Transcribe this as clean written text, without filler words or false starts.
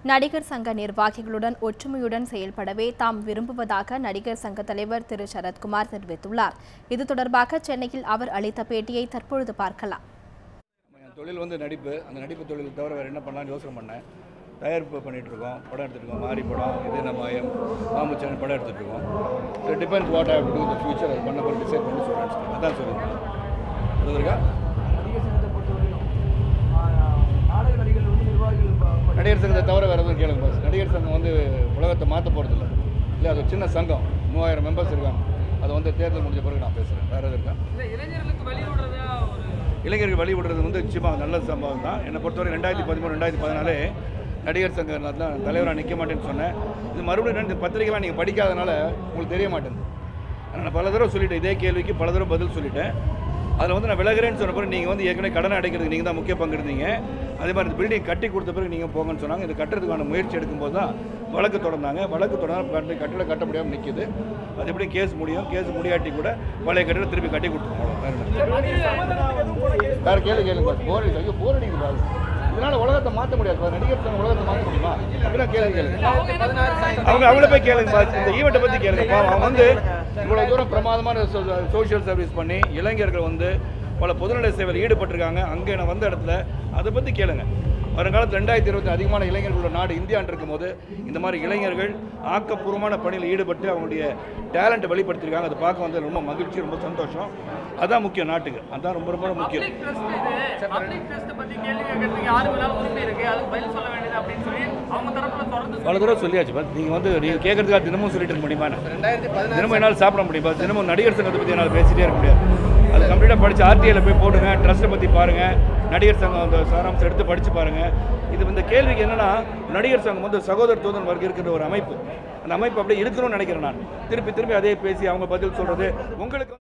நடிகர் சங்க நிர்வாகிகளுடன் ஒற்றுமையுடன் செயல்படவே தாம் விரும்புவதாக நடிகர் சங்க தலைவர் திரு சரத்குமார் தெரிவித்துள்ளார். இது தொடர்பாக சென்னையில் அவர் அளித்த பேட்டியை தற்பொழுது பார்க்கலாம். தொழில் நடிப்பு. அந்த நடிப்பு தொழில் தவிர வேறு என்ன பண்ணலாம்னு யோசனை பண்ணேன். தயாரிப்பு பண்ணிகிட்டு இருக்கோம், படம் எடுத்துகிட்டு இருக்கோம், மாறி படம், இது நம்ம மாமுச்சன் படம் எடுத்துகிட்டு இருக்கோம். So depends what I have to to இந்த ஃபியூச்சர் அது பண்ண போய் டிசைட் பண்ணி சொல்கிறேன். அதான் சொல்லுங்கள். அது இருக்கா நடிகர் சங்கத்தை தவிர வேறு எதுவும் கேளுங்க பாஸ். நடிகர் சங்கம் உலகத்தை மாற்ற போகிறதில்ல. இல்லை, அது ஒரு சின்ன சங்கம், 3000 மெம்பர்ஸ் இருக்காங்க. அதை தேர்தல் முடிஞ்ச பிறகு நான் பேசுகிறேன். வேறு எதுவும் இருக்கா? இளைஞர்கள் வழி விடுறது நிச்சயமாக நல்ல சம்பவம் தான். என்னை பொறுத்தவரை 2013 2014 நடிகர் சங்கம் தான் தலைவராக நிற்க மாட்டேன்னு சொன்னேன். இது மறுபடியும் இந்த பத்திரிகைலாம் நீங்கள் படிக்காதனால உங்களுக்கு தெரிய மாட்டேங்குது. நான் பல தடவை சொல்லிட்டேன், இதே கேள்விக்கு பல தடவை பதில் சொல்லிட்டேன். அதில் நான் விலகிறேன்னு சொன்ன பிறகு நீங்கள் ஏற்கனவே கடனை அடைக்கிறதுக்கு நீங்கள் தான் முக்கிய பங்கு இருந்தீங்க. அதே மாதிரி இந்த பில்டிங் கட்டி கொடுத்த பிறகு நீங்கள் போங்கன்னு சொன்னாங்க. இது கட்டுறதுக்கான முயற்சி எடுக்கும்போது தான் வழக்கு தொடர்ந்தாங்க. வழக்கு தொடர்ந்து கட்டிடம் கட்ட முடியாமல் நிற்கிது. அது எப்படி கேஸ் முடியும். கேஸ் முடியாட்டி கூட பழைய கட்டிடம் திருப்பி கட்டி கொடுத்துருவோம். வேறு கேளுங்க போர் ஐயோ போர் அடிக்குது பாரு. இதனால் உலகத்தை மாற்ற முடியாது. நடிகர் சங்கம் உலகத்தை மாற்ற முடியுமா? அப்படின்னா கேளுங்க. அவங்கள போய் கேளுங்க. இந்த ஈவெண்ட்டை பற்றி கேளுங்க. அவன் இவ்வளோ தூரம் பிரமாதமான சோஷியல் சர்வீஸ் பண்ணி இளைஞர்கள் பல பொதுநல சேவையில் ஈடுபட்டிருக்காங்க. அங்கே நான் வந்த இடத்துல அதை பற்றி கேளுங்க. வருங்காலத்தில் 2020 அதிகமான இளைஞர்களோட நாடு இந்தியான்னு இருக்கும்போது இந்த மாதிரி இளைஞர்கள் ஆக்கப்பூர்வமான பணியில் ஈடுபட்டு அவங்களுடைய டேலண்ட்டை வெளிப்படுத்தியிருக்காங்க. அதை பார்க்க ரொம்ப மகிழ்ச்சி, ரொம்ப சந்தோஷம். அதான் முக்கியம் நாட்டுக்கு. அதான் ரொம்ப ரொம்ப முக்கியம். பல தடவை சொல்லியாச்சு. நீங்கள் கேட்கறதுக்காக தினமும் சொல்லிட்டு இருக்க முடியுமா? தினமும் என்னால் சாப்பிட முடியுமா? தினமும் நடிகர் சங்கத்தை பற்றி என்னால் பேசிகிட்டே இருக்க முடியாது. அது கம்ப்ளீட்டாக படித்து ஆர்டிஐயில் போய் போடுங்க. ட்ரஸ்ட்டை பற்றி பாருங்கள். நடிகர் சங்கம் சாராம்சம் எடுத்து படித்து பாருங்கள். இது இந்த கேள்விக்கு என்னென்னா, நடிகர் சங்கம் சகோதரத்துவம் வர்க்கம் இருக்கிற ஒரு அமைப்பு. அந்த அமைப்பு அப்படியே இருக்கணும்னு நினைக்கிறேன் நான். திருப்பி அதே பேசி அவங்க பதில் சொல்கிறது உங்களுக்கு